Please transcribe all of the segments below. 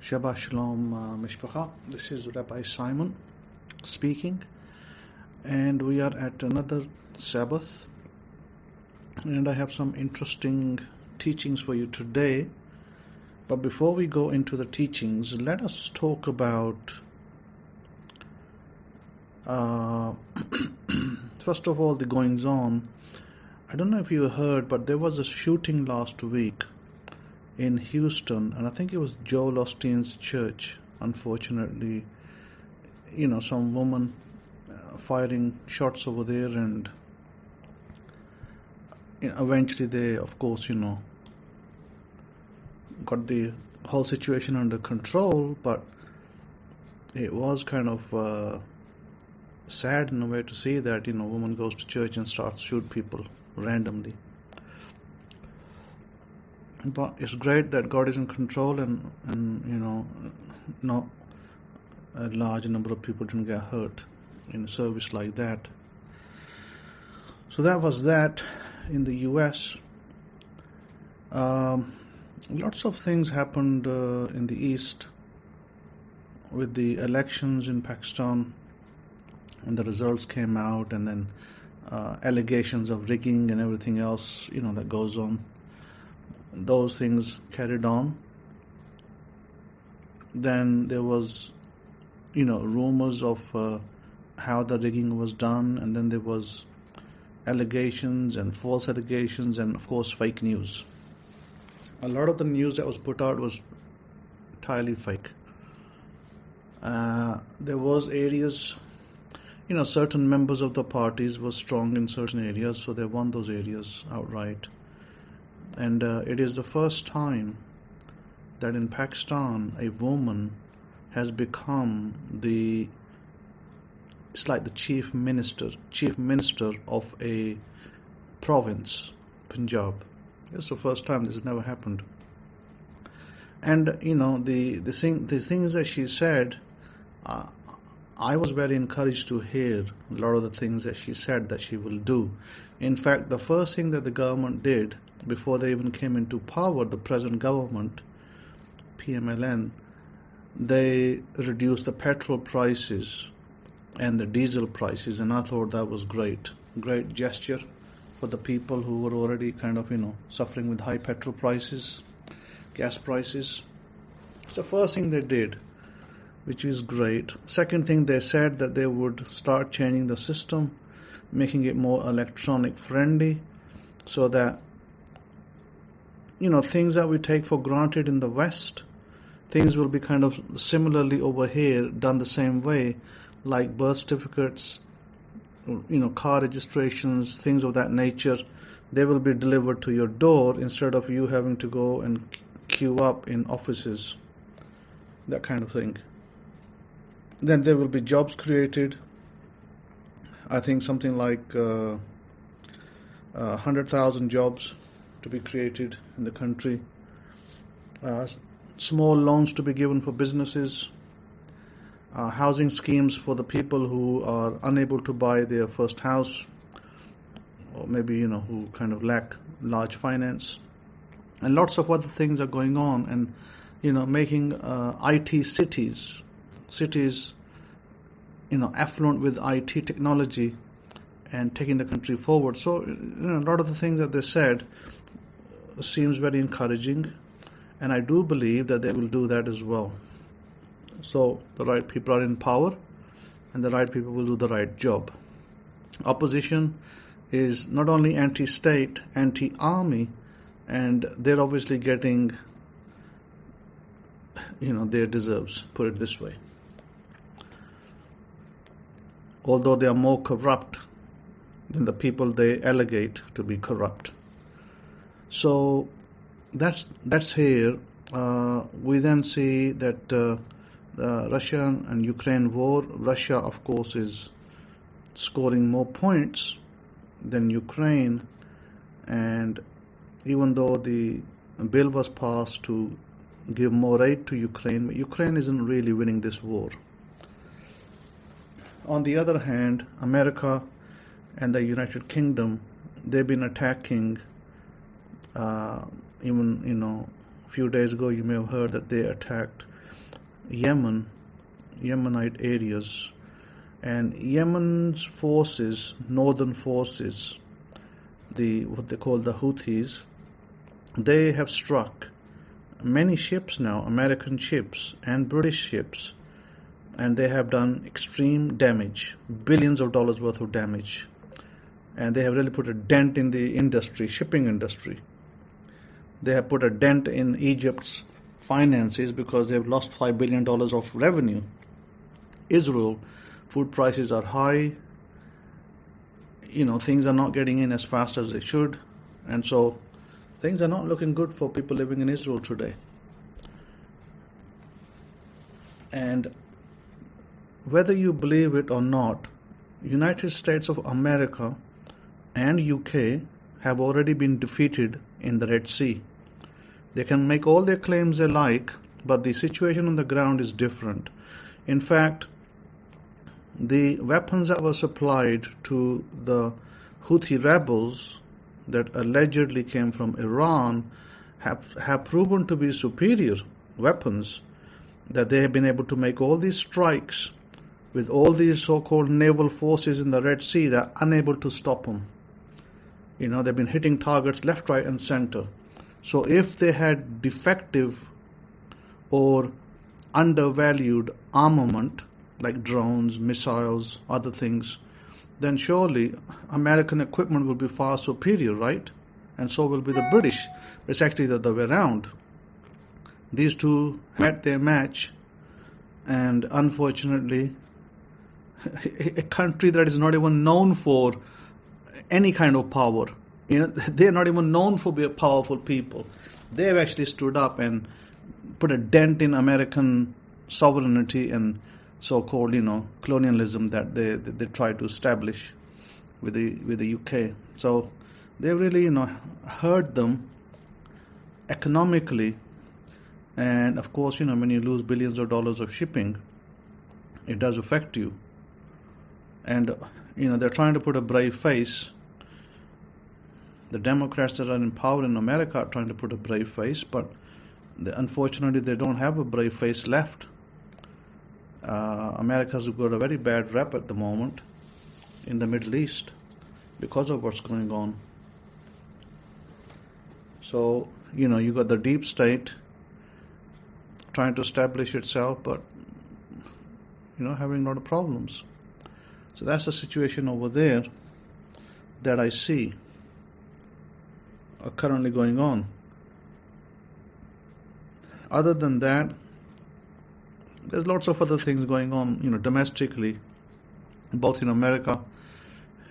Shabbat Shalom, Mishpacha. This is Rabbi Simon speaking, and we are at another Sabbath, and I have some interesting teachings for you today. But before we go into the teachings, let us talk about first of all the goings on. I don't know if you heard, but there was a shooting last week in Houston, and I think it was Joel Osteen's church. Unfortunately, some woman firing shots over there, and eventually they, of course, got the whole situation under control. But it was kind of sad in a way to see that a woman goes to church and starts shoot people randomly. But it's great that God is in control, and not a large number of people didn't get hurt in a service like that. So that was that in the U.S. Lots of things happened in the East with the elections in Pakistan, and the results came out, and then allegations of rigging and everything else, that goes on. Those things carried on. Then there was, rumors of how the rigging was done, and then there was allegations and false allegations, and of course fake news. A lot of the news that was put out was entirely fake. There was areas, certain members of the parties were strong in certain areas, so they won those areas outright. And it is the first time that in Pakistan a woman has become it's like the chief minister of a province, Punjab. It's the first time. This has never happened. And the things that she said, I was very encouraged to hear a lot of the things that she said that she will do. In fact, the first thing that the government did before they even came into power, the present government, PMLN, they reduced the petrol prices and the diesel prices, and I thought that was great gesture for the people who were already kind of, suffering with high petrol prices, gas prices. It's the first thing they did, which is great. Second thing, they said that they would start changing the system, making it more electronic friendly, so that things that we take for granted in the West, things will be kind of similarly over here, done the same way, like birth certificates, car registrations, things of that nature. They will be delivered to your door instead of you having to go and queue up in offices, that kind of thing. Then there will be jobs created. I think something like 100,000 jobs to be created in the country. Small loans to be given for businesses. Housing schemes for the people who are unable to buy their first house, or maybe who kind of lack large finance. And lots of other things are going on, and making IT cities affluent with IT technology and taking the country forward. So a lot of the things that they said seems very encouraging, and I do believe that they will do that as well. So the right people are in power, and the right people will do the right job. Opposition is not only anti-state, anti-army, and they're obviously getting their deserves, put it this way, although they are more corrupt than the people they allegate to be corrupt. So that's here. We then see that the Russia and Ukraine war, Russia of course is scoring more points than Ukraine, and even though the bill was passed to give more aid to Ukraine, Ukraine isn't really winning this war. On the other hand, America and the United Kingdom, they've been attacking even, a few days ago you may have heard that they attacked Yemenite areas, and Yemen's forces, northern forces, what they call the Houthis, they have struck many ships now, American ships and British ships, and they have done extreme damage, billions of dollars worth of damage, and they have really put a dent in the industry, shipping industry. They have put a dent in Egypt's finances because they have lost $5 billion of revenue. Israel, food prices are high, things are not getting in as fast as they should, and so things are not looking good for people living in Israel today. And whether you believe it or not, United States of America and UK have already been defeated in the Red Sea. They can make all their claims they like, but the situation on the ground is different. In fact, the weapons that were supplied to the Houthi rebels that allegedly came from Iran have proven to be superior weapons, that they have been able to make all these strikes with all these so-called naval forces in the Red Sea. They're unable to stop them. They've been hitting targets left, right, and center. So if they had defective or undervalued armament, like drones, missiles, other things, then surely American equipment will be far superior, right? And so will be the British. It's actually the other way around. These two met their match, and unfortunately, a country that is not even known for any kind of power, they're not even known for being powerful people. They have actually stood up and put a dent in American sovereignty and so-called, colonialism that they try to establish with the UK. So they really, hurt them economically, and of course, when you lose billions of dollars of shipping, it does affect you. And they're trying to put a brave face. The Democrats that are in power in America are trying to put a brave face, but unfortunately, they don't have a brave face left. America's got a very bad rep at the moment in the Middle East because of what's going on. So, you got the deep state trying to establish itself, but, having a lot of problems. So that's the situation over there that I see are currently going on. Other than that, there's lots of other things going on, domestically, both in America,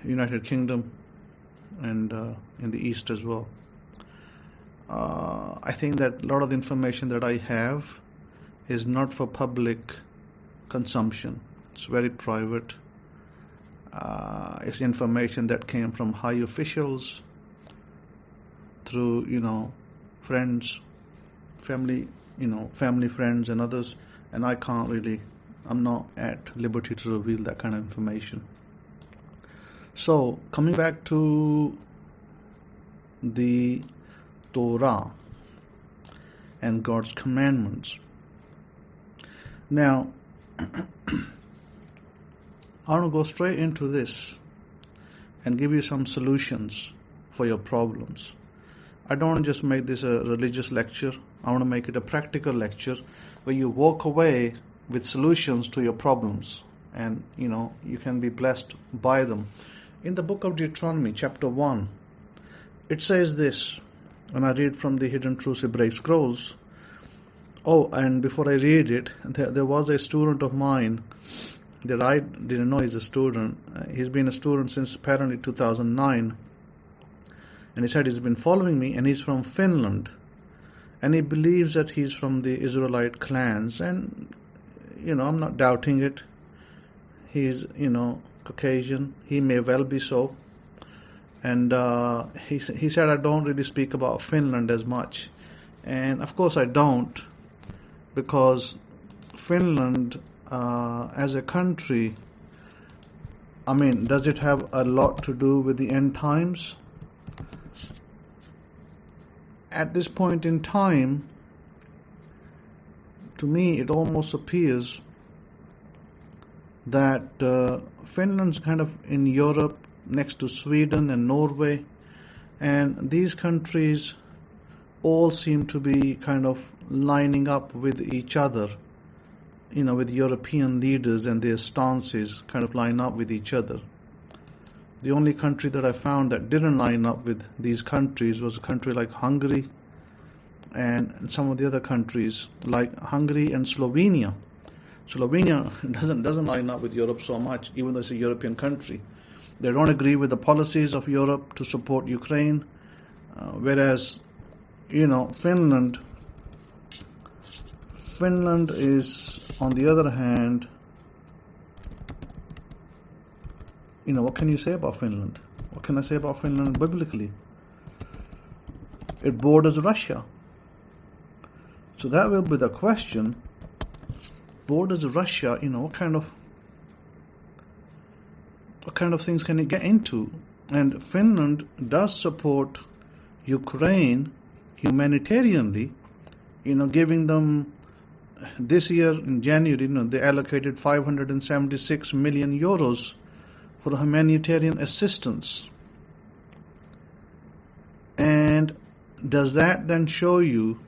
United Kingdom, and in the East as well. I think that a lot of the information that I have is not for public consumption. It's very private. It's information that came from high officials through, friends, family, friends and others. And I'm not at liberty to reveal that kind of information. So, coming back to the Torah and God's commandments. Now, I want to go straight into this and give you some solutions for your problems. I don't want to just make this a religious lecture. I want to make it a practical lecture where you walk away with solutions to your problems, and you can be blessed by them. In the book of Deuteronomy, chapter 1, it says this, and I read from the Hidden Truths Hebraic Scrolls. Oh, and before I read it, there was a student of mine that I didn't know he's a student. He's been a student since apparently 2009. And he said he's been following me, and he's from Finland. And he believes that he's from the Israelite clans. And, I'm not doubting it. He's, Caucasian. He may well be so. And he said, I don't really speak about Finland as much. And, of course, I don't. Because Finland, as a country, does it have a lot to do with the end times? At this point in time, to me it almost appears that Finland's kind of in Europe next to Sweden and Norway, and these countries all seem to be kind of lining up with each other, with European leaders, and their stances kind of line up with each other. The only country that I found that didn't line up with these countries was a country like Hungary and some of the other countries like Hungary and Slovenia. Slovenia doesn't line up with Europe so much, even though it's a European country. They don't agree with the policies of Europe to support Ukraine, whereas Finland is, on the other hand, what can you say about Finland? What can I say about Finland biblically? It borders Russia. So that will be the question. Borders Russia, what kind of things can it get into? And Finland does support Ukraine humanitarianly, giving them, this year in January, they allocated 576 million euros for humanitarian assistance. And does that then show you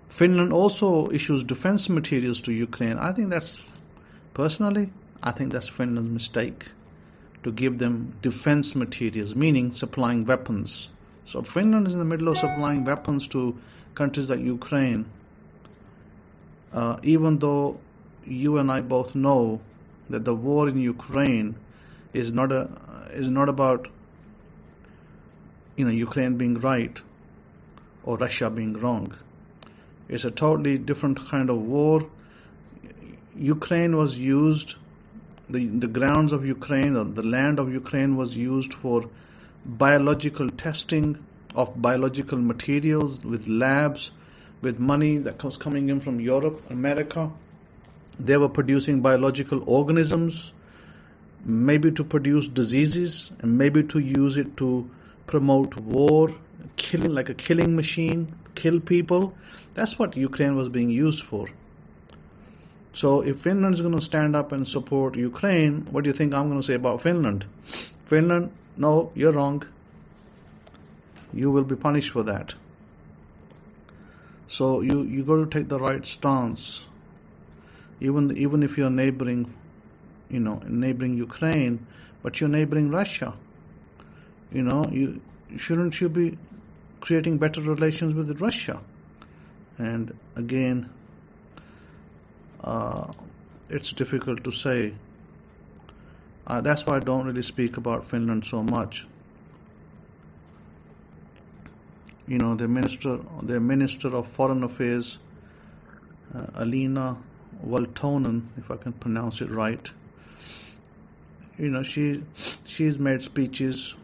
Finland also issues defense materials to Ukraine? I think that's Finland's mistake, to give them defense materials, meaning supplying weapons. So Finland is in the middle of supplying weapons to countries like Ukraine, even though you and I both know that the war in Ukraine is not about Ukraine being right or Russia being wrong. It's a totally different kind of war. Ukraine was used, the grounds of Ukraine, or the land of Ukraine was used for biological testing of biological materials, with labs, with money that was coming in from Europe, America. They were producing biological organisms, maybe to produce diseases, and maybe to use it to promote war, killing, like a killing machine, kill people. That's what Ukraine was being used for. So if Finland is going to stand up and support Ukraine, what do you think I'm going to say about Finland? Finland, no, you're wrong. You will be punished for that. So you got to take the right stance. Even if you're neighboring Ukraine, but you're neighboring Russia. Shouldn't you be creating better relations with Russia? And again, it's difficult to say. That's why I don't really speak about Finland so much. Their minister of Foreign Affairs, Alina Valtonen, if I can pronounce it right. She's made speeches.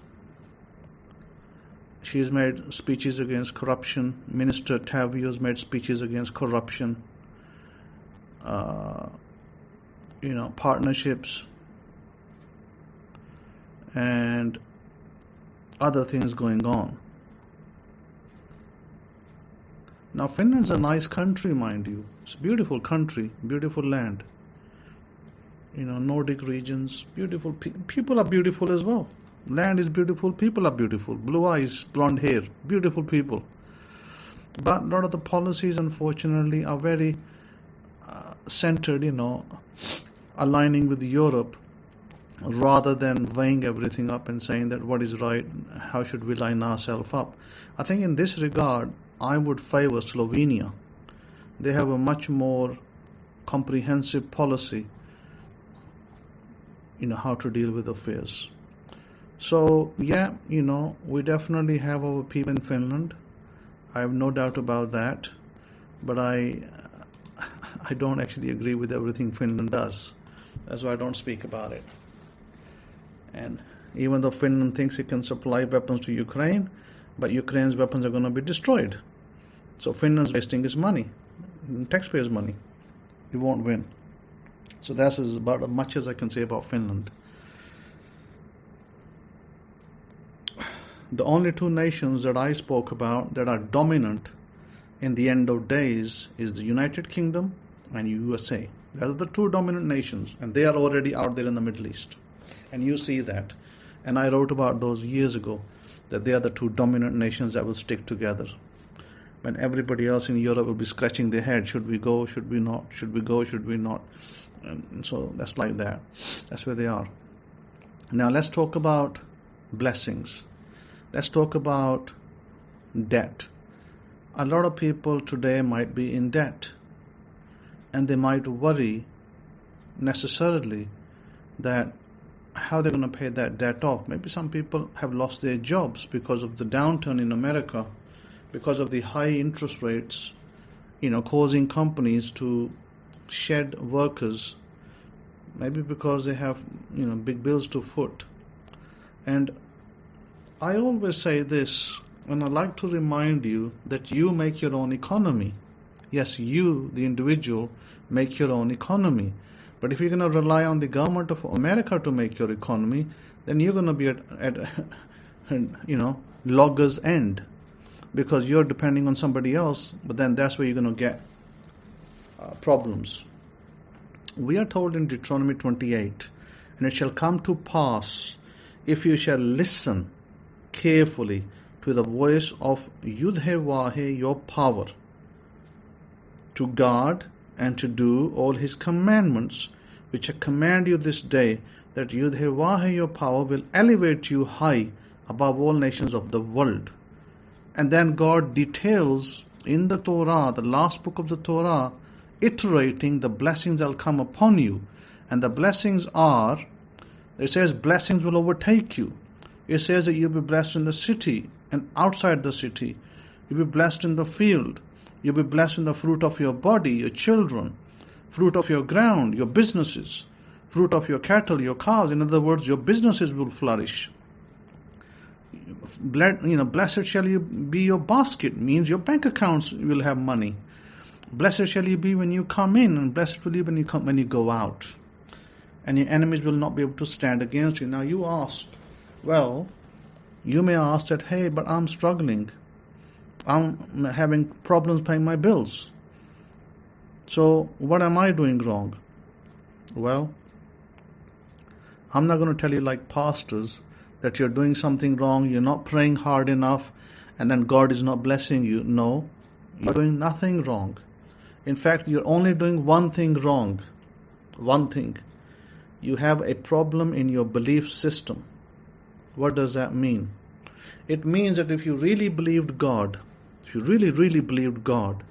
She's made speeches against corruption. Minister Tavio's made speeches against corruption. Partnerships and other things going on. Now, Finland's a nice country, mind you. It's a beautiful country, beautiful land. Nordic regions, beautiful people are beautiful as well. Land is beautiful, people are beautiful. Blue eyes, blonde hair, beautiful people. But a lot of the policies, unfortunately, are very centered, aligning with Europe, rather than weighing everything up and saying that what is right, how should we line ourselves up. I think in this regard, I would favor Slovenia. They have a much more comprehensive policy, how to deal with affairs. So, yeah, we definitely have our people in Finland. I have no doubt about that. But I don't actually agree with everything Finland does. That's why I don't speak about it. And even though Finland thinks it can supply weapons to Ukraine, but Ukraine's weapons are going to be destroyed. So Finland's wasting its money, taxpayers' money. It won't win. So that's about as much as I can say about Finland. The only two nations that I spoke about that are dominant in the end of days is the United Kingdom and USA. Those are the two dominant nations, and they are already out there in the Middle East. And you see that. And I wrote about those years ago, that they are the two dominant nations that will stick together. When everybody else in Europe will be scratching their head, should we go, should we not, should we go, should we not? And so that's like that. That's where they are. Now let's talk about blessings. Let's talk about debt. A lot of people today might be in debt, and they might worry necessarily that how they're going to pay that debt off. Maybe some people have lost their jobs because of the downturn in America, because of the high interest rates, causing companies to shed workers, maybe because they have, big bills to foot. And I always say this, and I like to remind you that you make your own economy. Yes, you, the individual, make your own economy. But if you're going to rely on the government of America to make your economy, then you're going to be at logger's end, because you're depending on somebody else. But then that's where you're going to get problems. We are told in Deuteronomy 28, and it shall come to pass, if you shall listen carefully to the voice of Yahoshua your power, to guard and to do all his commandments, which I command you this day, that Yahoshua your power will elevate you high above all nations of the world. And then God details in the Torah, the last book of the Torah, iterating the blessings that will come upon you. And the blessings are, it says blessings will overtake you. It says that you'll be blessed in the city and outside the city. You'll be blessed in the field. You'll be blessed in the fruit of your body, your children, fruit of your ground, your businesses, fruit of your cattle, your cows. In other words, your businesses will flourish. Blessed shall you be your basket, means your bank accounts will have money. Blessed shall you be when you come in, and blessed will you be when you go out. And your enemies will not be able to stand against you. Now you ask, well, you may ask that, hey, but I'm struggling. I'm having problems paying my bills. So what am I doing wrong? Well, I'm not going to tell you like pastors that you're doing something wrong, you're not praying hard enough, and then God is not blessing you. No, you're doing nothing wrong. In fact, you're only doing one thing wrong. One thing. You have a problem in your belief system. What does that mean? It means that if you really believed God, if you really believed God,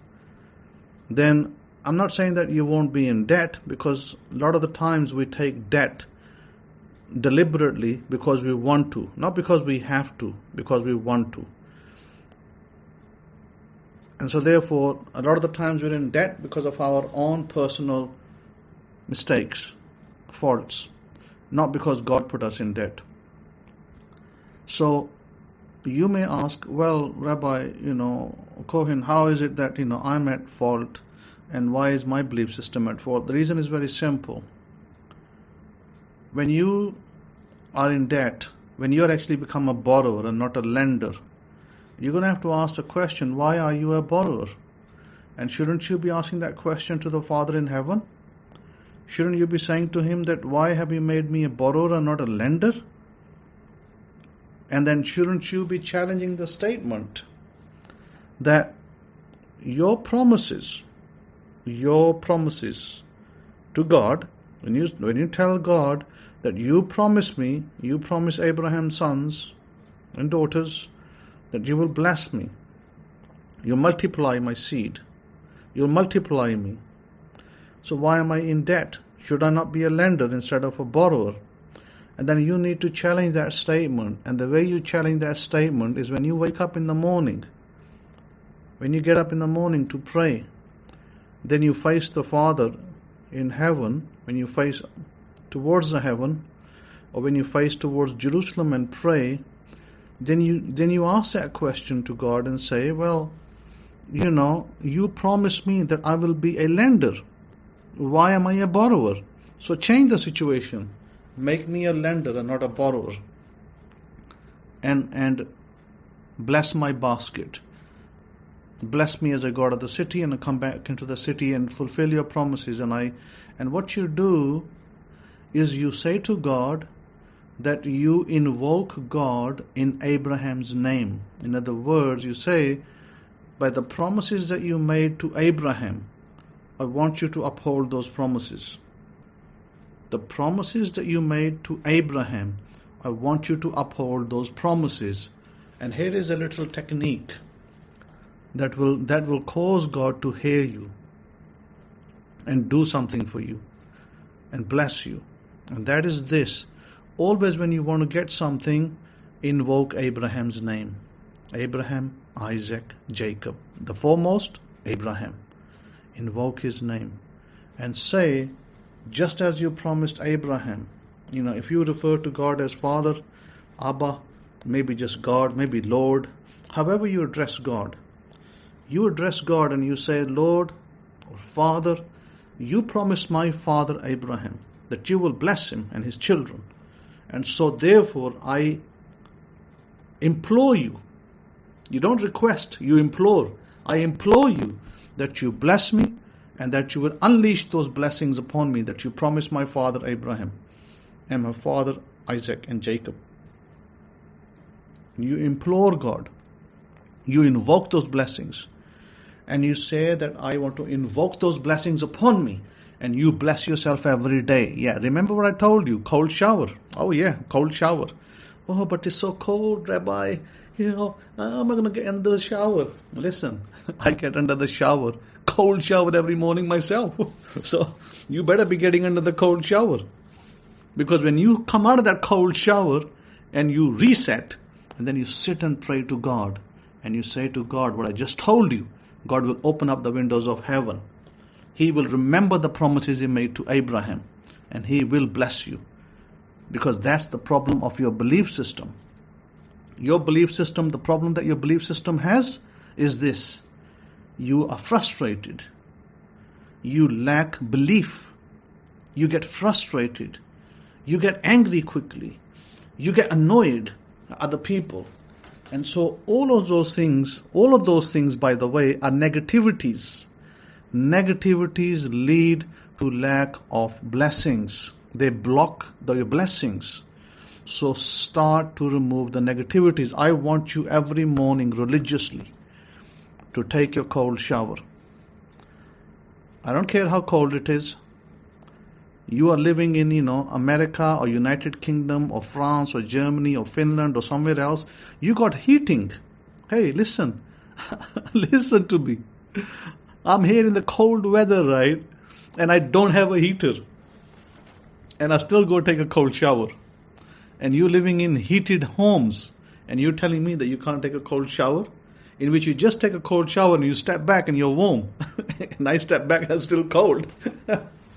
then I'm not saying that you won't be in debt, because a lot of the times we take debt deliberately because we want to, not because we have to, because we want to. And so therefore, a lot of the times we're in debt because of our own personal mistakes, faults, not because God put us in debt. So you may ask, well, Rabbi, Cohen, how is it that, I'm at fault, and why is my belief system at fault? The reason is very simple. When you are in debt, when you actually become a borrower and not a lender, you're going to have to ask the question, why are you a borrower? And shouldn't you be asking that question to the Father in heaven? Shouldn't you be saying to him that, why have you made me a borrower and not a lender? And then shouldn't you be challenging the statement that your promises to God, when you tell God that you promise me, you promise Abraham's sons and daughters that you will bless me, you multiply my seed, you'll multiply me. So why am I in debt? Should I not be a lender instead of a borrower? And then you need to challenge that statement. And the way you challenge that statement is when you wake up in the morning. When you get up in the morning to pray, then you face the Father in heaven, when you face towards the heaven, or when you face towards Jerusalem and pray, then you ask that question to God and say, well, you promised me that I will be a lender. Why am I a borrower? So change the situation. Make me a lender and not a borrower. And bless my basket. bless me as I go out of the city and I come back into the city and fulfill your promises. And what you do is you say to God that you invoke God in Abraham's name. In other words, you say, by the promises that you made to Abraham, I want you to uphold those promises. The promises that you made to Abraham, I want you to uphold those promises. And here is a little technique that will cause God to hear you and do something for you and bless you. And that is this. Always when you want to get something, invoke Abraham's name. Abraham, Isaac, Jacob. The foremost, Abraham. Invoke his name. And say, just as you promised Abraham, if you refer to God as Father, Abba, maybe just God, maybe Lord, however you address God and you say, Lord or Father, you promised my father Abraham that you will bless him and his children. And so therefore I implore you. You don't request, you implore. I implore you that you bless me and that you will unleash those blessings upon me that you promised my father Abraham and my father Isaac and Jacob. You implore God. You invoke those blessings. And you say that I want to invoke those blessings upon me. And you bless yourself every day. Yeah, remember what I told you? Cold shower. Oh yeah, cold shower. Oh, but it's so cold, Rabbi. How am I going to get under the shower? Listen, I get under the shower. Cold shower every morning myself. So you better be getting under the cold shower. Because when you come out of that cold shower and you reset, and then you sit and pray to God, and you say to God what I just told you, God will open up the windows of heaven. He will remember the promises He made to Abraham, and He will bless you. Because that's the problem of your belief system. Your belief system, the problem that your belief system has is this. You are frustrated. You lack belief. You get frustrated. You get angry quickly. You get annoyed at other people. And so all of those things, by the way, are negativities. Negativities lead to lack of blessings. They block your blessings. So start to remove the negativities. I want you every morning religiously to take your cold shower. I don't care how cold it is. You are living in, America or United Kingdom or France or Germany or Finland or somewhere else. You got heating. Hey, listen. Listen to me. I'm here in the cold weather, right? And I don't have a heater. And I still go take a cold shower. And you living in heated homes. And you're telling me that you can't take a cold shower? In which you just take a cold shower and you step back and you're warm. And I step back and I'm still cold.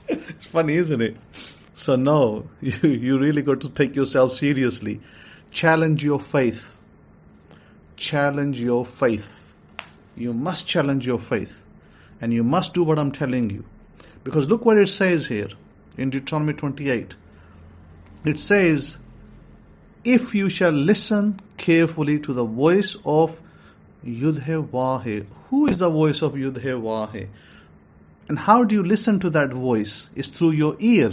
It's funny, isn't it? So no, you really got to take yourself seriously. Challenge your faith. Challenge your faith. You must challenge your faith. And you must do what I'm telling you. Because look what it says here in Deuteronomy 28. It says, if you shall listen carefully to the voice of Yud-Heh-Wah-Heh. Who is the voice of Yud-Heh-Wah-Heh? And how do you listen to that voice? It's through your ear.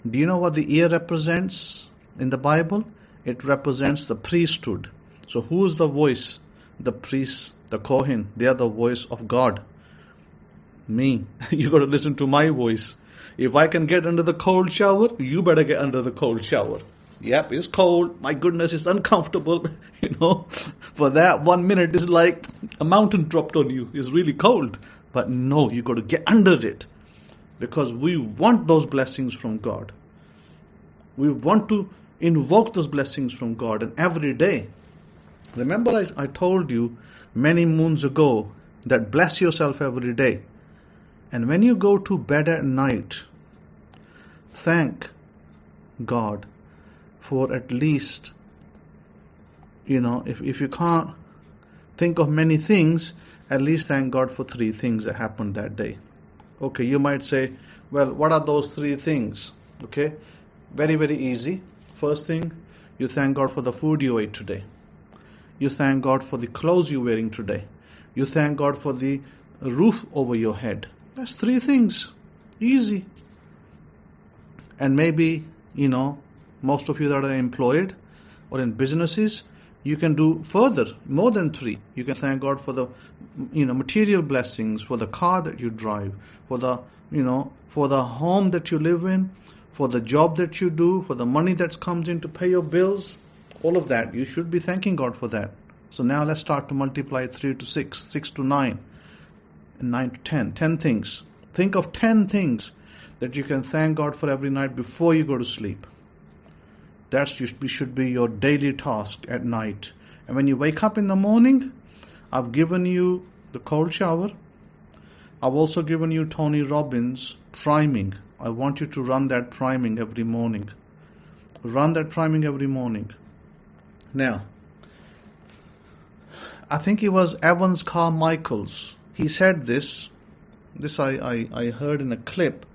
Do you know what the ear represents in the Bible? It represents the priesthood. So who is the voice? The priests, the Kohen. They are the voice of God. Me. You got to listen to my voice. If I can get under the cold shower, you better get under the cold shower. Yep, it's cold. My goodness, it's uncomfortable. For that 1 minute is like a mountain dropped on you. It's really cold. But no, you got to get under it. Because we want those blessings from God. We want to invoke those blessings from God. And every day. Remember I told you many moons ago that bless yourself every day. And when you go to bed at night, thank God for at least, if you can't think of many things, at least thank God for 3 things that happened that day. Okay, you might say, well, what are those 3 things? Okay, very, very easy. First thing, you thank God for the food you ate today. You thank God for the clothes you're wearing today. You thank God for the roof over your head. That's 3 things. Easy. And maybe, most of you that are employed or in businesses, you can do further, more than 3. You can thank God for the, material blessings, for the car that you drive, for the, for the home that you live in, for the job that you do, for the money that comes in to pay your bills. All of that, you should be thanking God for that. So now let's start to multiply 3 to 6, 6 to 9, and 9 to 10. 10 things. Think of 10 things that you can thank God for every night before you go to sleep. That should be your daily task at night. And when you wake up in the morning, I've given you the cold shower. I've also given you Tony Robbins' priming. I want you to run that priming every morning. Run that priming every morning. Now, I think it was Evans Carmichaels. He said this I heard in a clip.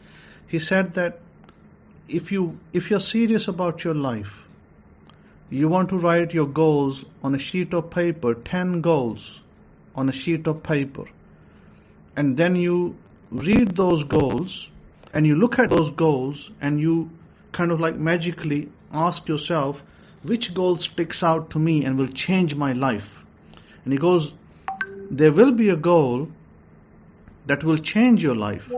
He said that if you're serious about your life, you want to write your goals on a sheet of paper, 10 goals on a sheet of paper, and then you read those goals and you look at those goals and you kind of like magically ask yourself, which goal sticks out to me and will change my life? And he goes, there will be a goal that will change your life.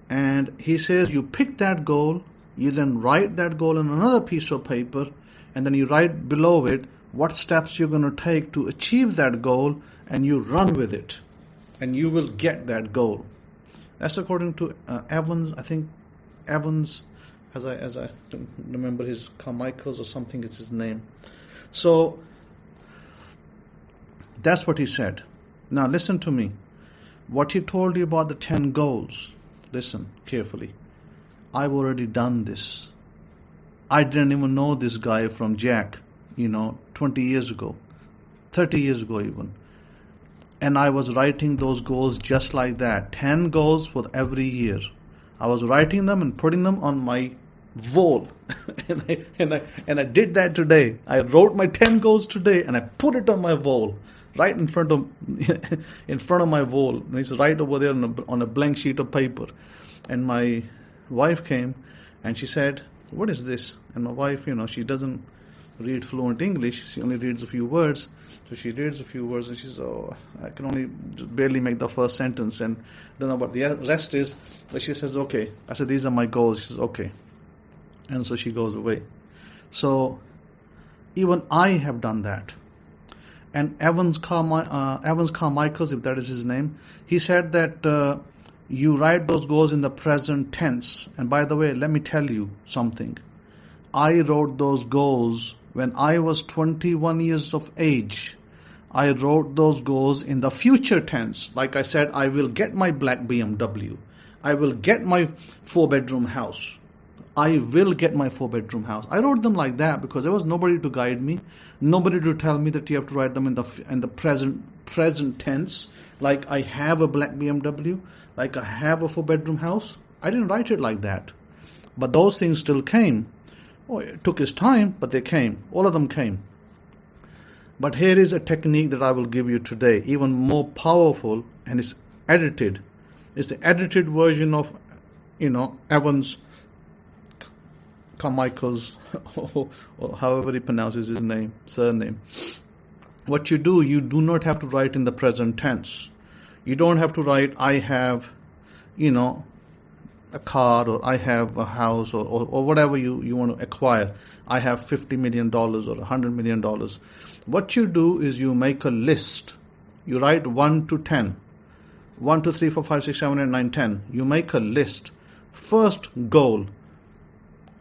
And he says, you pick that goal, you then write that goal on another piece of paper, and then you write below it what steps you're going to take to achieve that goal, and you run with it, and you will get that goal. That's according to Evans. I think Evans, as I don't remember his Carmichaels or something is his name. So that's what he said. Now listen to me. What he told you about the 10 goals, listen carefully. I've already done this. I didn't even know this guy from Jack, 20 years ago, 30 years ago even. And I was writing those goals just like that. 10 goals for every year. I was writing them and putting them on my wall. and I did that today. I wrote my 10 goals today and I put it on my wall. Right in front of my wall. It's right over there on a blank sheet of paper. And my wife came and she said, what is this? And my wife, she doesn't read fluent English. She only reads a few words. So she reads a few words and she says, I can only barely make the first sentence and don't know what the rest is. But she says, okay. I said, these are my goals. She says, okay. And so she goes away. So even I have done that. And Evans Carmichaels, if that is his name, he said that you write those goals in the present tense. And by the way, let me tell you something. I wrote those goals when I was 21 years of age. I wrote those goals in the future tense. Like I said, I will get my black BMW. I will get my 4-bedroom house. I will get my 4-bedroom house. I wrote them like that because there was nobody to guide me, nobody to tell me that you have to write them in the present tense, like I have a black BMW, like I have a 4-bedroom house. I didn't write it like that. But those things still came. It took its time, but they came. All of them came. But here is a technique that I will give you today, even more powerful, and it's edited. It's the edited version of, Evans Carmichael's, or however he pronounces his surname. What you do not have to write in the present tense. You don't have to write, I have, a car, or I have a house, or whatever you want to acquire. I have $50 million or $100 million. What you do is you make a list. You write 1 to 10. 1, 2, 3, 4, 5, 6, 7, 8, 9, 10. You make a list. First goal,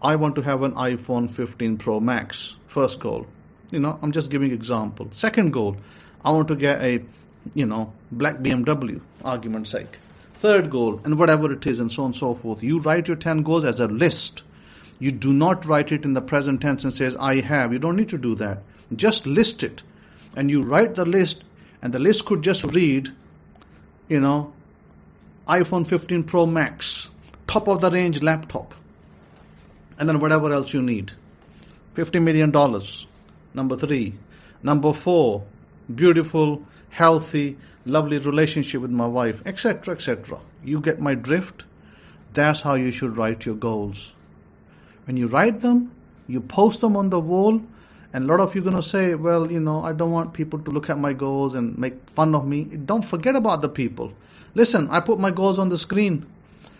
I want to have an iPhone 15 Pro Max. First goal. I'm just giving example. Second goal, I want to get a, black BMW, argument's sake. Third goal, and whatever it is, and so on and so forth. You write your 10 goals as a list. You do not write it in the present tense and says, I have. You don't need to do that. Just list it. And you write the list, and the list could just read, iPhone 15 Pro Max, top of the range laptop. And then whatever else you need. $50 million. Number 3. Number 4, beautiful, healthy, lovely relationship with my wife, etc., etc. You get my drift? That's how you should write your goals. When you write them, you post them on the wall, and a lot of you are going to say, well, I don't want people to look at my goals and make fun of me. Don't forget about the people. Listen, I put my goals on the screen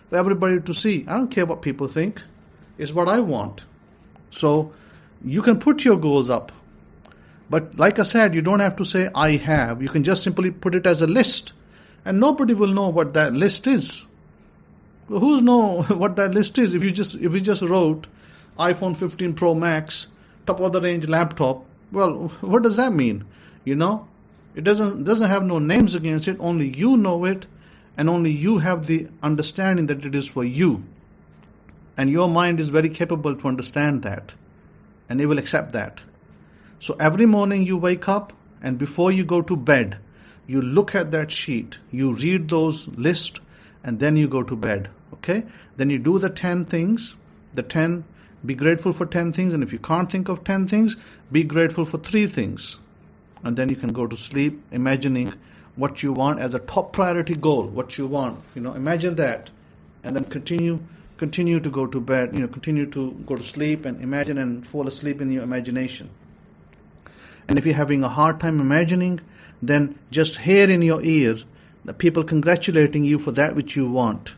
for everybody to see. I don't care what people think. It's what I want. So you can put your goals up. But like I said, you don't have to say, I have. You can just simply put it as a list. And nobody will know what that list is. Who's know what that list is? If you just wrote iPhone 15 Pro Max, top of the range laptop, well, what does that mean? It doesn't have no names against it. Only you know it, and only you have the understanding that it is for you. And your mind is very capable to understand that, and it will accept that. So every morning you wake up, and before you go to bed, you look at that sheet, you read those lists, and then you go to bed. Okay? Then you do the 10 things, be grateful for 10 things, and if you can't think of 10 things, be grateful for 3 things. And then you can go to sleep imagining what you want as a top priority goal, what you want. Imagine that, and then continue to go to bed, continue to go to sleep and imagine and fall asleep in your imagination. And if you're having a hard time imagining, then just hear in your ear the people congratulating you for that which you want.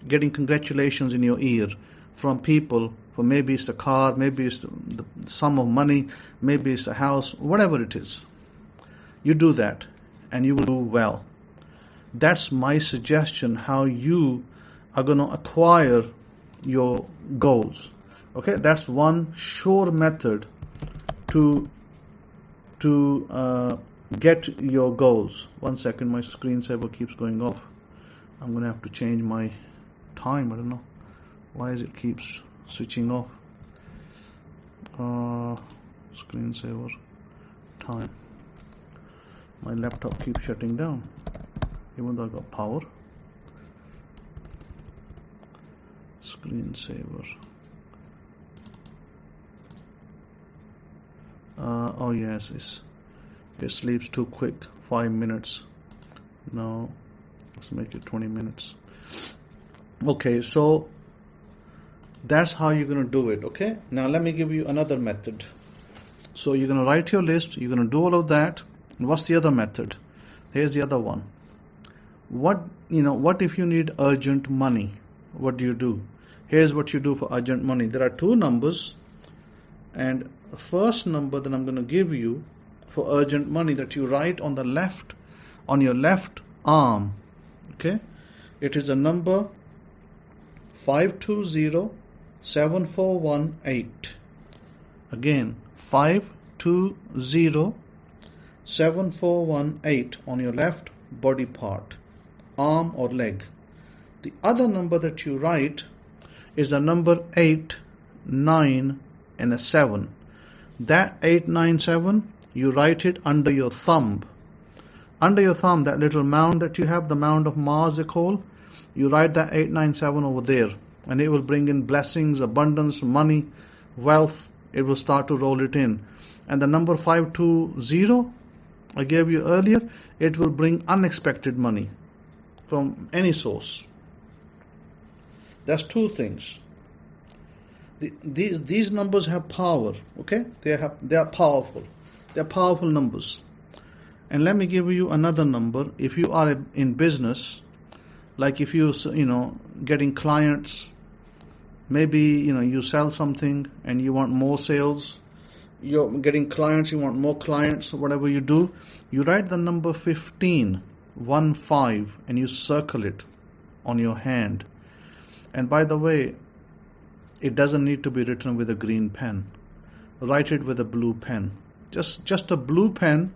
Getting congratulations in your ear from people, for maybe it's a car, maybe it's the sum of money, maybe it's a house, whatever it is. You do that, and you will do well. That's my suggestion, how you are going to acquire your goals. Okay, that's one sure method to get your goals. 1 second, my screensaver keeps going off. I'm going to have to change my time. I don't know why it keeps switching off. Screensaver time. My laptop keeps shutting down even though I got power. Screensaver. Oh yes, it sleeps too quick. 5 minutes. No, let's make it 20 minutes. Okay, so that's how you're going to do it. Okay, now let me give you another method. So you're going to write your list, you're going to do all of that. And what's the other method? Here's the other one. What if you need urgent money? What do? Here's what you do for urgent money. There are 2 numbers, and the first number that I'm going to give you for urgent money that you write on the left, on your left arm. Okay, it is a number 520-7418. Again, 520-7418 on your left body part, arm or leg. The other number that you write is a number 8, 9 and a 7. That 897, you write it under your thumb. Under your thumb, that little mound that you have, the mound of Mars they call, you write that 897 over there, and it will bring in blessings, abundance, money, wealth. It will start to roll it in. And the number 520 I gave you earlier, it will bring unexpected money from any source. That's 2 things. These numbers have power. Okay, they are powerful. They're powerful numbers. And let me give you another number. If you are in business, like if you getting clients, maybe you sell something and you want more sales. You're getting clients, you want more clients. Whatever you do, you write the number 15, 15, and you circle it on your hand. And by the way, it doesn't need to be written with a green pen. Write it with a blue pen. Just a blue pen,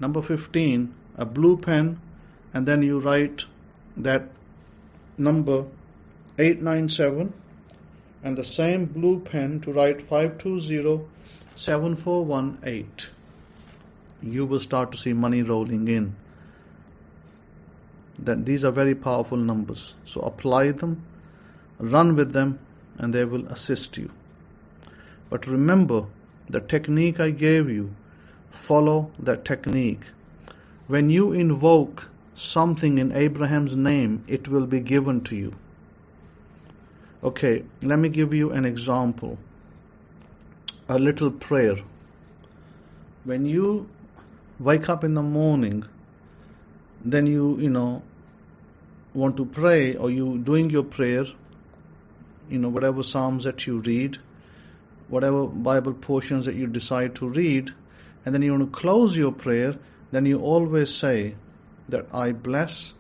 number 15, a blue pen, and then you write that number 897, and the same blue pen to write 520-7418. You will start to see money rolling in. That these are very powerful numbers. So apply them, run with them, and they will assist you. But remember, the technique I gave you follow that technique. When you invoke something in Abraham's name, it will be given to you. Okay, let me give you an example. A little prayer. When you wake up in the morning, then you want to pray, or you doing your prayer, whatever Psalms that you read, whatever Bible portions that you decide to read, and then you want to close your prayer, then you always say that I bless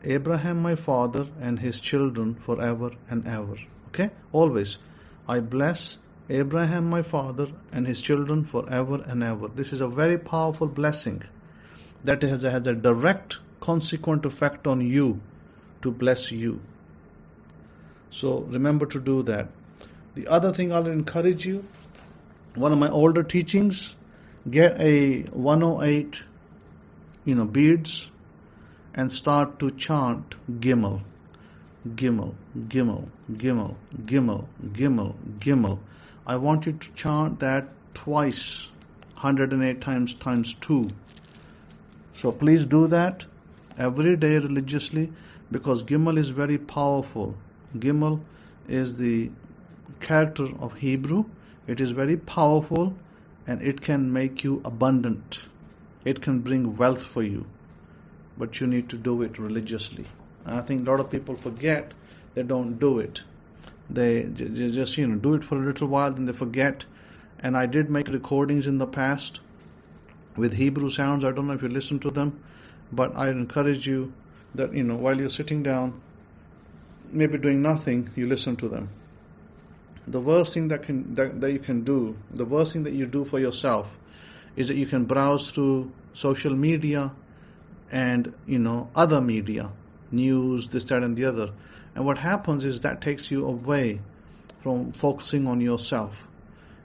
Abraham my father and his children forever and ever. Okay? Always. I bless Abraham my father and his children forever and ever. This is a very powerful blessing that has a direct consequent effect on you to bless you. So remember to do that. The other thing I'll encourage you, one of my older teachings, get a 108 beads and start to chant Gimel. Gimel, Gimel, Gimel, Gimel, Gimel, Gimel. I want you to chant that twice, 108 times 2. So please do that every day religiously, because Gimel is very powerful. Gimel is the character of Hebrew. It is very powerful, and it can make you abundant. It can bring wealth for you, but you need to do it religiously. I think a lot of people forget, they don't do it. They just do it for a little while, then they forget. And I did make recordings in the past with Hebrew sounds. I don't know if you listen to them, but I encourage you that while you're sitting down, maybe doing nothing, you listen to them. The worst thing that you can do, the worst thing that you do for yourself, is that you can browse through social media and other media, news, this, that, and the other. And what happens is that takes you away from focusing on yourself,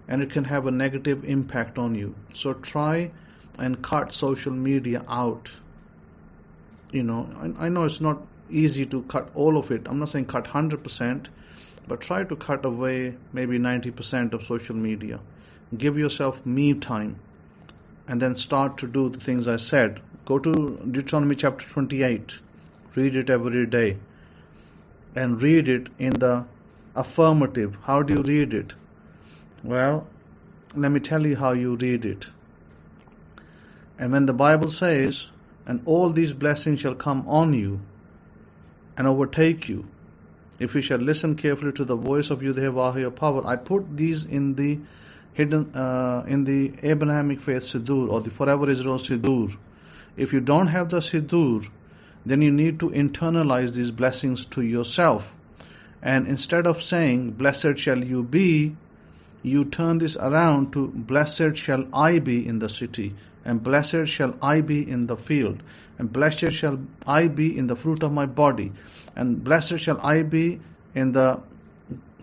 and it can have a negative impact on you. So try and cut social media out. I know it's not easy to cut all of it. I'm not saying cut 100%, but try to cut away maybe 90% of social media. Give yourself me time, and then start to do the things I said. Go to Deuteronomy chapter 28. Read it every day. And read it in the affirmative. How do you read it? Well, let me tell you how you read it. And when the Bible says, and all these blessings shall come on you and overtake you, if you shall listen carefully to the voice of Yahoshua your power. I put these in the hidden in the Abrahamic faith Siddur, or the Forever-Israel Siddur. If you don't have the Siddur, then you need to internalize these blessings to yourself. And instead of saying, blessed shall you be, you turn this around to, blessed shall I be in the city, and blessed shall I be in the field, and blessed shall I be in the fruit of my body, and blessed shall I be in the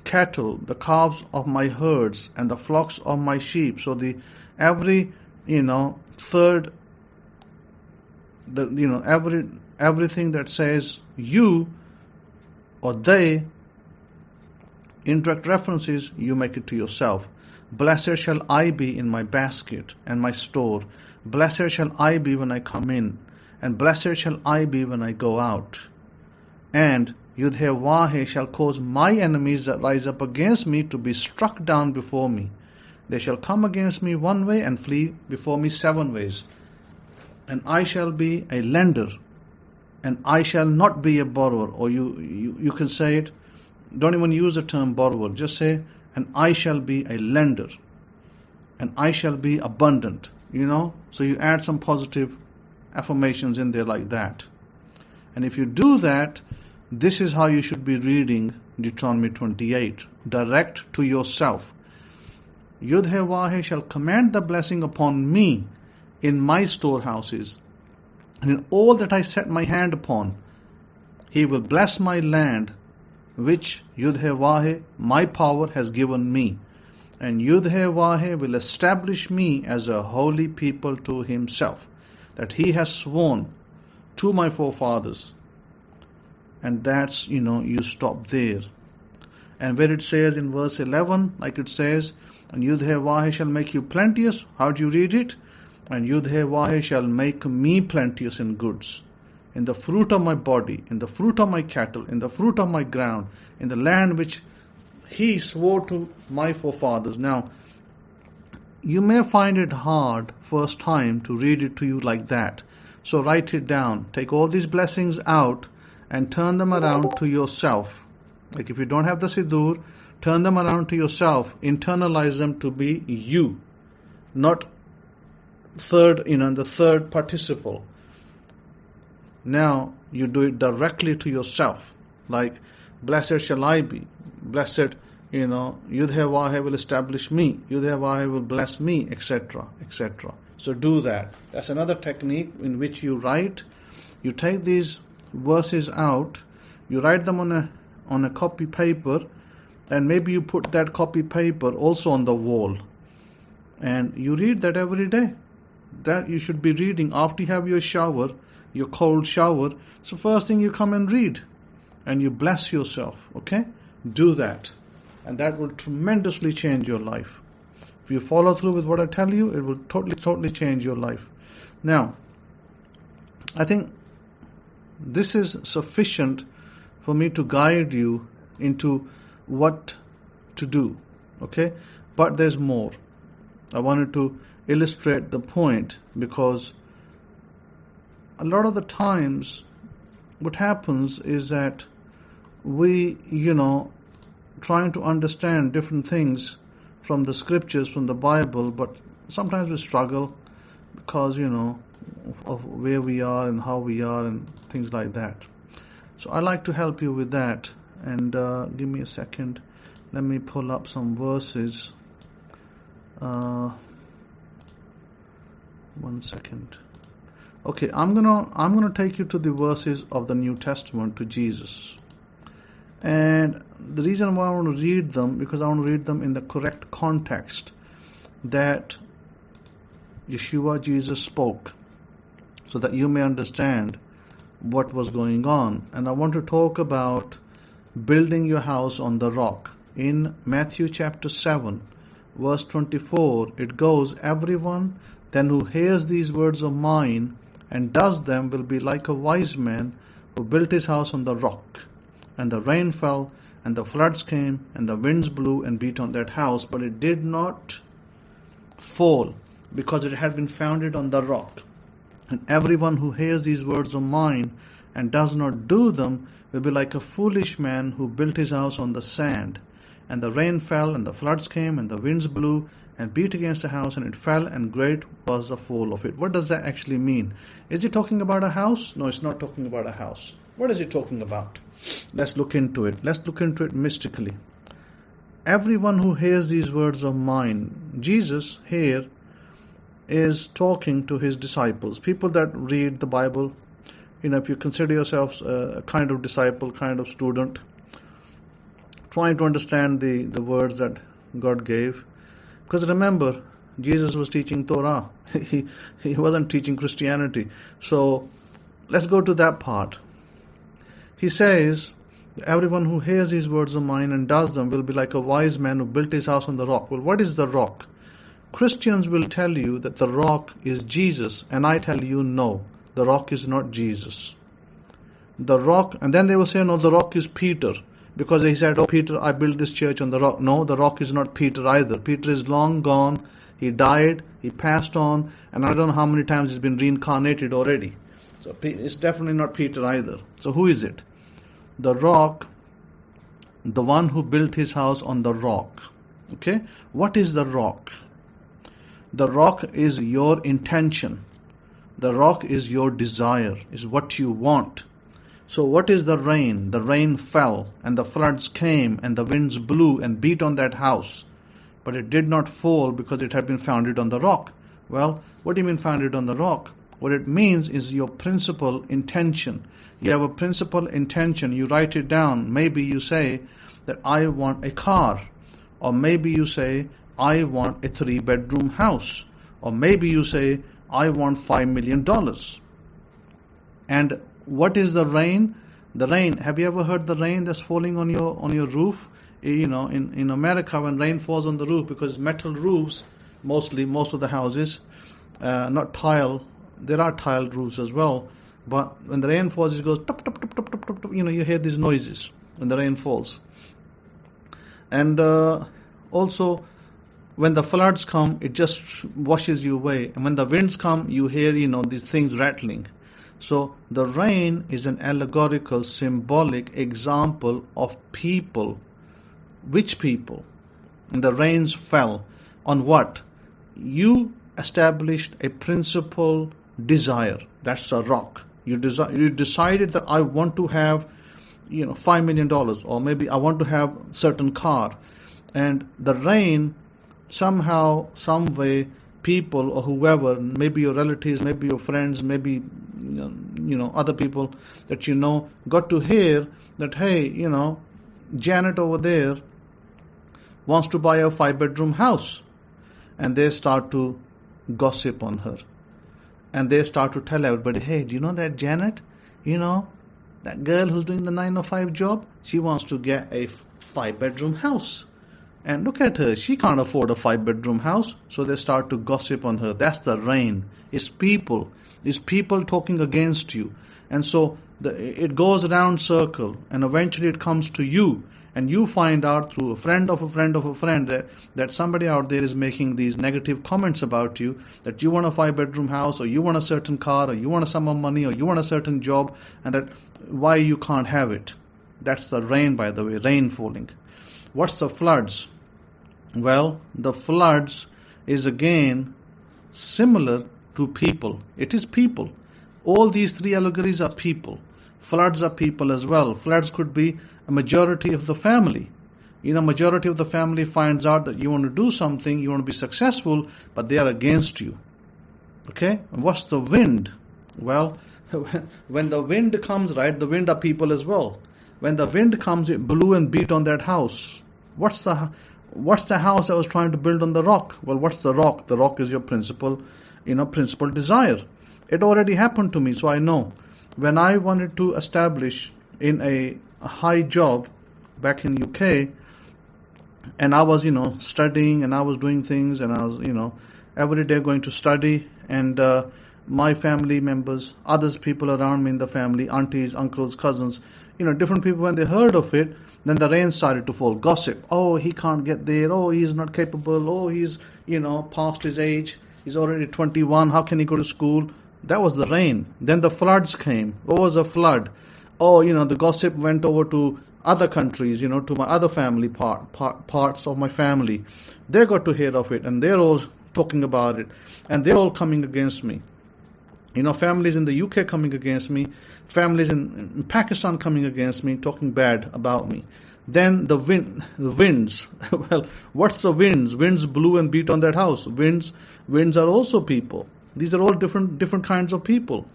cattle, the calves of my herds, and the flocks of my sheep. So everything that says you or they, indirect references, you make it to yourself. Blessed shall I be in my basket and my store. Blessed shall I be when I come in, and blessed shall I be when I go out. And Yahoshua shall cause my enemies that rise up against me to be struck down before me. They shall come against me one way and flee before me 7 ways. And I shall be a lender, and I shall not be a borrower. Or you can say it, don't even use the term borrower, just say, and I shall be a lender, and I shall be abundant. So you add some positive affirmations in there like that. And if you do that, this is how you should be reading Deuteronomy 28, direct to yourself. Yahoshua shall command the blessing upon me in my storehouses, and in all that I set my hand upon. He will bless my land, which Yahoshua, my power, has given me. And Yahoshua will establish me as a holy people to himself, that he has sworn to my forefathers. And that's, you stop there. And where it says in verse 11, like it says, and Yahoshua shall make you plenteous, how do you read it? And Yud-Heh-Vah-Heh shall make me plenteous in goods, in the fruit of my body, in the fruit of my cattle, in the fruit of my ground, in the land which he swore to my forefathers. Now, you may find it hard first time to read it to you like that. So write it down. Take all these blessings out and turn them around to yourself. Like if you don't have the Siddur, turn them around to yourself. Internalize them to be you, not the third participle. Now you do it directly to yourself. Like, blessed shall I be. Blessed, Yud-Heh-Vah-Heh will establish me. Yud-Heh-Vah-Heh will bless me, etc., etc. So do that. That's another technique in which you write. You take these verses out, you write them on a copy paper, and maybe you put that copy paper also on the wall. And you read that every day. That you should be reading after you have your shower, your cold shower. So first thing you come and read. And you bless yourself, okay? Do that. And that will tremendously change your life. If you follow through with what I tell you, it will totally change your life. Now, I think this is sufficient for me to guide you into what to do, okay? But there's more. I wanted to illustrate the point because a lot of the times what happens is that we, trying to understand different things from the scriptures, from the Bible, but sometimes we struggle because, of where we are and how we are and things like that. So I like to help you with that. And give me a second. Let me pull up some verses. 1 second. Okay, I'm gonna take you to the verses of the New Testament, to Jesus. And the reason why I want to read them, because I want to read them in the correct context that Yeshua, Jesus, spoke, so that you may understand what was going on. And I want to talk about building your house on the rock. In Matthew chapter 7, verse 24, it goes, "Everyone then who hears these words of mine and does them will be like a wise man who built his house on the rock. And the rain fell, and the floods came, and the winds blew and beat on that house, but it did not fall, because it had been founded on the rock. And everyone who hears these words of mine and does not do them will be like a foolish man who built his house on the sand. And the rain fell, and the floods came, and the winds blew and beat against the house, and it fell, and great was the fall of it." What does that actually mean? Is it talking about a house? No, it's not talking about a house. What is it talking about? Let's look into it. Let's look into it mystically. Everyone who hears these words of mine, Jesus here is talking to his disciples, people that read the Bible. If you consider yourselves a kind of disciple, kind of student, trying to understand the words that God gave. Because remember, Jesus was teaching Torah. He wasn't teaching Christianity. So let's go to that part. He says, "Everyone who hears these words of mine and does them will be like a wise man who built his house on the rock." Well, what is the rock? Christians will tell you that the rock is Jesus, and I tell you no, the rock is not Jesus. The rock, and then they will say, no, the rock is Peter, because he said, "Oh, Peter, I built this church on the rock." No, the rock is not Peter either. Peter is long gone. He died, he passed on, and I don't know how many times he's been reincarnated already. So it's definitely not Peter either. So who is it? The rock, the one who built his house on the rock. Okay? What is the rock? The rock is your intention. The rock is your desire, is what you want. So what is the rain? The rain fell, and the floods came, and the winds blew and beat on that house. But it did not fall because it had been founded on the rock. Well, what do you mean founded on the rock? What it means is your principal intention. You have a principal intention. You write it down. Maybe you say that I want a car. Or maybe you say I want a 3-bedroom house. Or maybe you say I want $5 million. And what is the rain? The rain, have you ever heard the rain that's falling on your roof? In America, when rain falls on the roof, because metal roofs, most of the houses, not tile. There are tiled roofs as well, but when the rain falls, it goes tup tup tup tup tup tup. tup. You hear these noises when the rain falls. And also, when the floods come, it just washes you away. And when the winds come, you hear, these things rattling. So the rain is an allegorical, symbolic example of people. Which people? And the rains fell on what? You established a principal desire. That's a rock. You decided that I want to have, $5 million, or maybe I want to have certain car. And the rain, somehow, some way, people or whoever, maybe your relatives, maybe your friends, maybe other people that got to hear that, hey, Janet over there wants to buy a 5-bedroom house, and they start to gossip on her, and they start to tell everybody, hey, do you know that Janet, that girl who's doing the 9 to 5 job, she wants to get a 5-bedroom house. And look at her, she can't afford a 5-bedroom house. So they start to gossip on her. That's the rain. It's people. It's people talking against you. And so it goes around circle, and eventually it comes to you. And you find out through a friend of a friend of a friend that somebody out there is making these negative comments about you, that you want a 5-bedroom house, or you want a certain car, or you want a sum of money, or you want a certain job, and that why you can't have it. That's the rain, by the way, rain falling. What's the floods? Well, the floods is again similar to people. It is people. All these 3 allegories are people. Floods are people as well. Floods could be a majority of the family. Majority of the family finds out that you want to do something, you want to be successful, but they are against you. Okay? And what's the wind? Well, when the wind comes, right, the wind are people as well. When the wind comes, it blew and beat on that house. What's the house I was trying to build on the rock? Well, what's the rock? The rock is your principal desire. It already happened to me, so I know. When I wanted to establish in a high job back in UK, and I was, studying, and I was doing things, and I was, every day going to study, and my family members, others people around me in the family, aunties, uncles, cousins, different people, when they heard of it, then the rain started to fall. Gossip. Oh, he can't get there. Oh, he's not capable. Oh, he's, past his age. He's already 21. How can he go to school? That was the rain. Then the floods came. What was a flood? Oh, the gossip went over to other countries, to my other family parts of my family. They got to hear of it, and they're all talking about it, and they're all coming against me. Families in the UK coming against me, families in Pakistan coming against me, talking bad about me. Then the winds. Well, what's the winds? Winds blew and beat on that house. Winds are also people. These are all different kinds of people.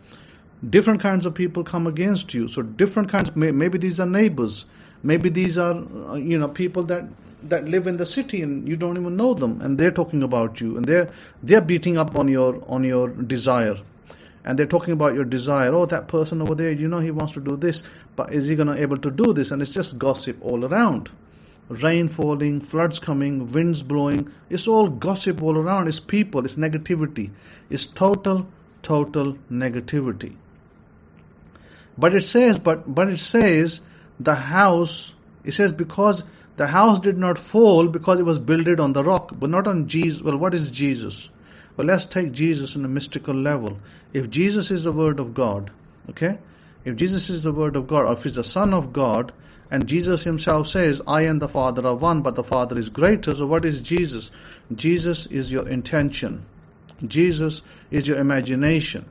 Different kinds of people come against you. So different kinds. Maybe these are neighbors. Maybe these are people that live in the city and you don't even know them, and they're talking about you, and they're beating up on your desire. And they're talking about your desire. Oh, that person over there, he wants to do this, but is he going to able to do this? And it's just gossip all around. Rain falling, floods coming, winds blowing. It's all gossip all around. It's people. It's negativity. It's total negativity. But it says the house. It says because the house did not fall because it was builded on the rock, but not on Jesus. Well, what is Jesus? Well, let's take Jesus on a mystical level. If Jesus is the Word of God, okay? If Jesus is the Word of God, or if He's the Son of God, and Jesus Himself says, I and the Father are one, but the Father is greater. So what is Jesus? Jesus is your intention. Jesus is your imagination.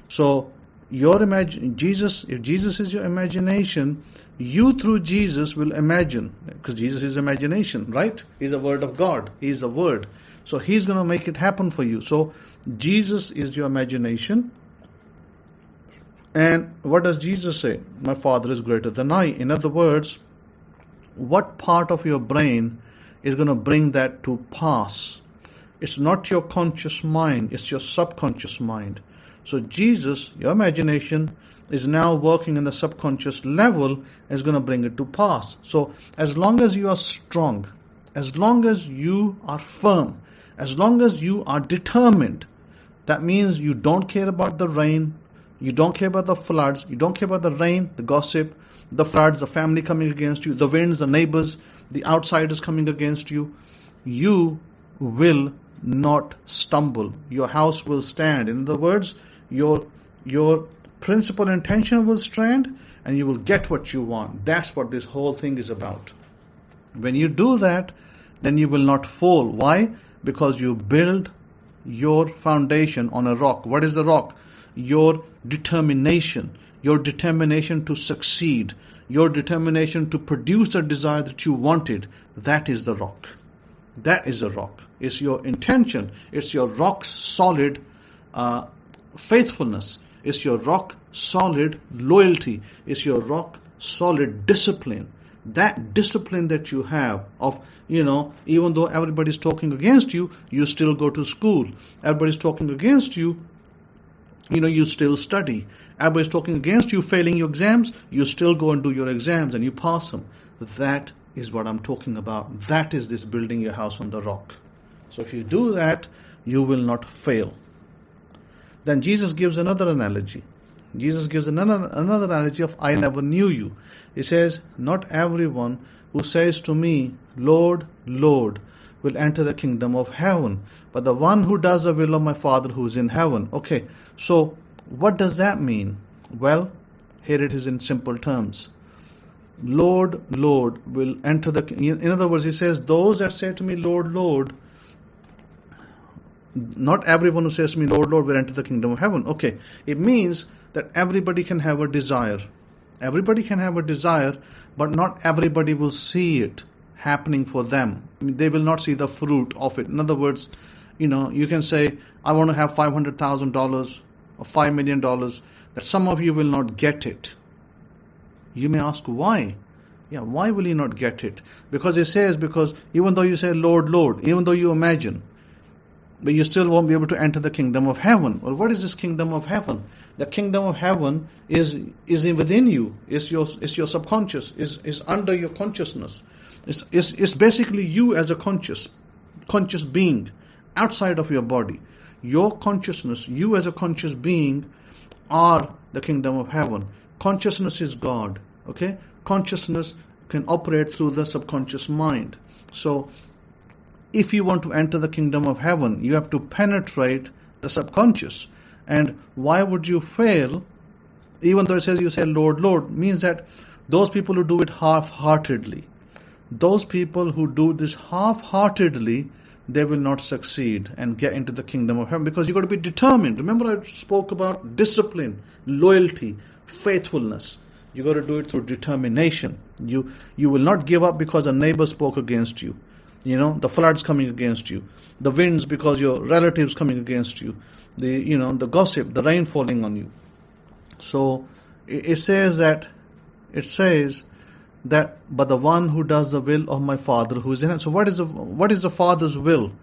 So if Jesus is your imagination, you through Jesus will imagine, because Jesus is imagination, right? He's the Word of God. He's the Word. So He's going to make it happen for you. So Jesus is your imagination. And what does Jesus say? My Father is greater than I. In other words, what part of your brain is going to bring that to pass? It's not your conscious mind, it's your subconscious mind. So Jesus, your imagination, is now working in the subconscious level and is going to bring it to pass. So as long as you are strong, as long as you are firm, as long as you are determined That means you don't care about the rain, you don't care about the floods, you don't care about the rain, the gossip, the floods, the family coming against you, the winds, the neighbors, the outsiders coming against you. You will not stumble. Your house will stand. In other words, your principal intention will stand, and you will get what you want. That's what this whole thing is about. When you do that, then you will not fall. Why? Because you build your foundation on a rock. What is the rock? Your determination to succeed, your determination to produce the desire that you wanted. That is the rock. That is the rock. It's your intention. It's your rock solid faithfulness. It's your rock solid loyalty. It's your rock solid discipline. That discipline that you have of, even though everybody's talking against you, you still go to school. Everybody's talking against you, you still study. Everybody's talking against you, failing your exams, you still go and do your exams and you pass them. That is what I'm talking about. That is this building your house on the rock. So if you do that, you will not fail. Then Jesus gives another analogy. Jesus gives another analogy of I never knew you. He says, not everyone who says to me, Lord, Lord, will enter the kingdom of heaven, but the one who does the will of my Father who is in heaven. Okay, so what does that mean? Well, here it is in simple terms. Lord, Lord will enter the... In other words, he says, those that say to me, Lord, Lord, not everyone who says to me, Lord, Lord, will enter the kingdom of heaven. Okay, it means that everybody can have a desire. Everybody can have a desire, but not everybody will see it happening for them. They will not see the fruit of it. In other words, you can say, I want to have $500,000 or $5 million, that some of you will not get it. You may ask why? Yeah, why will you not get it? Because it says, because even though you say, Lord, Lord, even though you imagine, but you still won't be able to enter the kingdom of heaven. Well, what is this kingdom of heaven? The kingdom of heaven is within you. It's your subconscious. Is under your consciousness. It's basically you as a conscious being outside of your body. Your consciousness, you as a conscious being, are the kingdom of heaven. Consciousness is God. Okay, consciousness can operate through the subconscious mind. So, if you want to enter the kingdom of heaven, you have to penetrate the subconscious. And why would you fail? Even though it says you say Lord, Lord, means that those people who do it half-heartedly, those people who do this half-heartedly, they will not succeed and get into the kingdom of heaven, because you've got to be determined. Remember I spoke about discipline, loyalty, faithfulness. You've got to do it through determination. You will not give up because a neighbor spoke against you. The floods coming against you, the winds because your relatives coming against you, the gossip, the rain falling on you. So it says that, but the one who does the will of my Father who is in heaven. So what is the Father's will?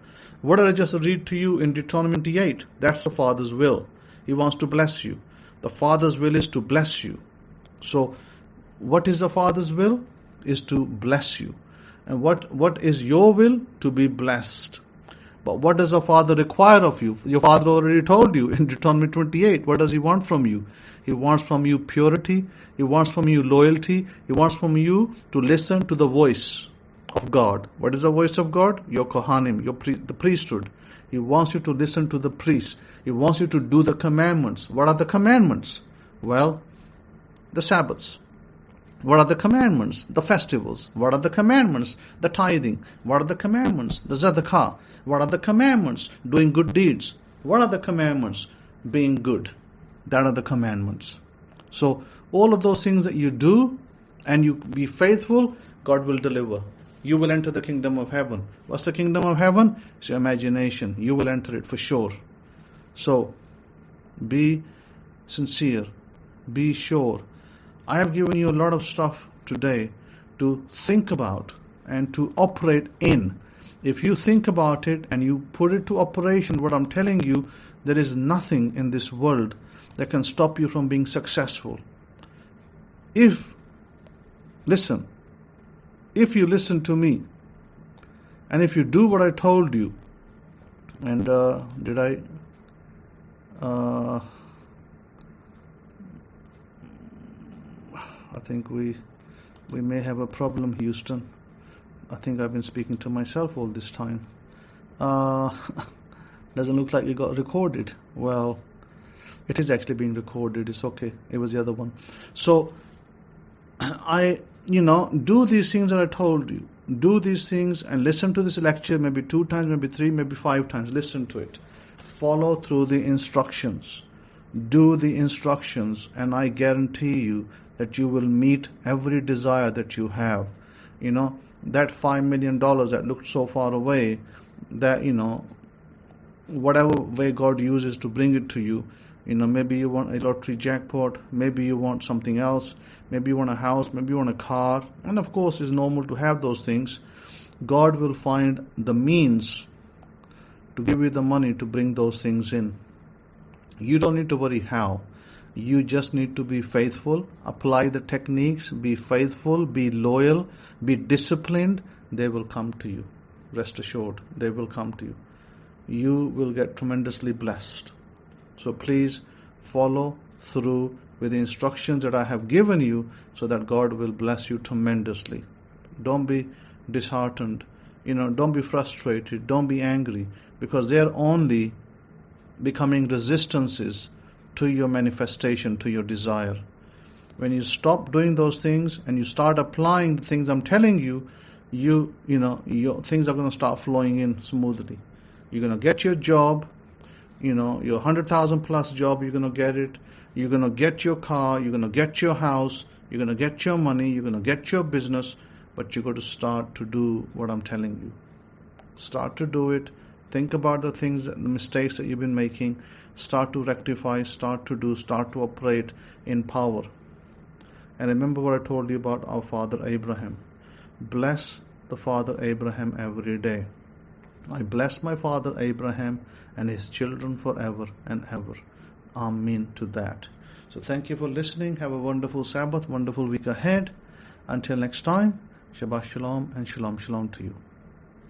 What did I just read to you in Deuteronomy 28? That's the Father's will. He wants to bless you. The Father's will is to bless you. So what is the Father's will? Is to bless you. And what is your will? To be blessed. But what does the Father require of you? Your Father already told you in Deuteronomy 28. What does He want from you? He wants from you purity. He wants from you loyalty. He wants from you to listen to the voice of God. What is the voice of God? Your Kohanim, the priesthood. He wants you to listen to the priest. He wants you to do the commandments. What are the commandments? Well, the Sabbaths. What are the commandments? The festivals. What are the commandments? The tithing. What are the commandments? The zadaqah. What are the commandments? Doing good deeds. What are the commandments? Being good. That are the commandments. So all of those things that you do and you be faithful, God will deliver. You will enter the kingdom of heaven. What's the kingdom of heaven? It's your imagination. You will enter it for sure. So be sincere. Be sure. I have given you a lot of stuff today to think about and to operate in. If you think about it and you put it to operation, what I'm telling you, there is nothing in this world that can stop you from being successful. If you listen to me, and if you do what I told you, and did I I think we may have a problem, Houston. I think I've been speaking to myself all this time. Doesn't look like it got recorded. Well, it is actually being recorded. It's okay. It was the other one. So do these things that I told you. Do these things and listen to this lecture maybe 2 times, maybe 3, maybe 5 times. Listen to it. Follow through the instructions. Do the instructions, and I guarantee you that you will meet every desire that you have. That $5 million that looked so far away, that, whatever way God uses to bring it to you, maybe you want a lottery jackpot, maybe you want something else, maybe you want a house, maybe you want a car, and of course it's normal to have those things. God will find the means to give you the money to bring those things in. You don't need to worry how. You just need to be faithful, apply the techniques, be faithful, be loyal, be disciplined. They will come to you. Rest assured, they will come to you. You will get tremendously blessed. So please follow through with the instructions that I have given you so that God will bless you tremendously. Don't be disheartened. Don't be frustrated. Don't be angry, because they are only becoming resistances to your manifestation, to your desire. When you stop doing those things and you start applying the things I'm telling you, your things are going to start flowing in smoothly. You're going to get your job, your 100,000 plus job, you're going to get it. You're going to get your car, you're going to get your house, you're going to get your money, you're going to get your business, but you've got to start to do what I'm telling you. Start to do it. Think about the things, the mistakes that you've been making. Start to rectify, start to operate in power. And remember what I told you about our father Abraham. Bless the father Abraham every day. I bless my father Abraham and his children forever and ever. Amen to that. So thank you for listening. Have a wonderful Sabbath, wonderful week ahead. Until next time, Shabbat Shalom and Shalom Shalom to you.